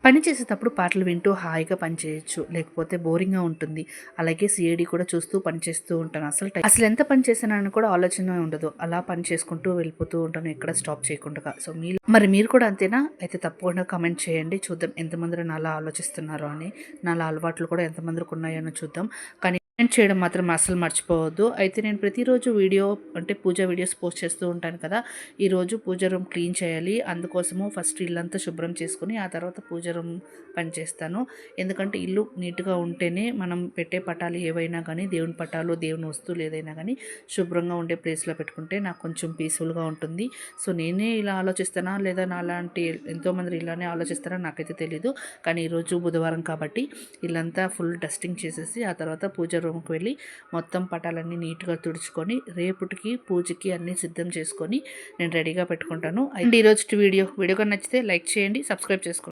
పని చేసేటప్పుడు పాటలు వింటూ హాయిగా పని చేయొచ్చు, లేకపోతే బోరింగ్గా ఉంటుంది. అలాగే సిఐడి కూడా చూస్తూ పని చేస్తూ ఉంటాను. అసలు ఎంత పని చేశానని కూడా ఆలోచన ఉండదు. అలా పని చేసుకుంటూ వెళ్ళిపోతూ ఉంటాను, ఎక్కడ స్టాప్ చేయకుండా. సో మీరు కూడా అంతేనా? అయితే తప్పకుండా కామెంట్ చేయండి, చూద్దాం ఎంతమంది నాలా ఆలోచిస్తున్నారో అని. నాలా అలవాట్లు కూడా ఎంతమందికి ఉన్నాయో చూద్దాం. కానీ కామెంట్ చేయడం మాత్రం అస్సలు మర్చిపోవద్దు. అయితే నేను ప్రతిరోజు వీడియో అంటే పూజ వీడియోస్ పోస్ట్ చేస్తూ ఉంటాను కదా. ఈరోజు పూజ రూమ్ క్లీన్ చేయాలి, అందుకోసము ఫస్ట్ ఇల్లంతా శుభ్రం చేసుకుని ఆ తర్వాత పూజ రూమ్ పని చేస్తాను. ఎందుకంటే ఇల్లు నీట్గా ఉంటేనే మనం పెట్టే పటాలు ఏవైనా కానీ, దేవుని పటాలు దేవుని వస్తువులు ఏదైనా కానీ శుభ్రంగా ఉండే ప్లేస్లో పెట్టుకుంటే నాకు కొంచెం పీస్ఫుల్గా ఉంటుంది. సో నేనే ఇలా ఆలోచిస్తానా లేదా నాలాంటి ఎంతోమంది ఇలానే ఆలోచిస్తారా నాకైతే తెలీదు. కానీ ఈరోజు బుధవారం కాబట్టి ఇల్లంతా ఫుల్ డస్టింగ్ చేసేసి ఆ తర్వాత పూజ రూమ్కి వెళ్ళి మొత్తం పటాలన్నీ నీట్గా తుడుచుకొని రేపటికి పూజకి అన్నీ సిద్ధం చేసుకొని నేను రెడీగా పెట్టుకుంటాను. అండ్ ఈరోజు వీడియో కనుక నచ్చితే లైక్ చేయండి, సబ్స్క్రైబ్ చేసుకోండి.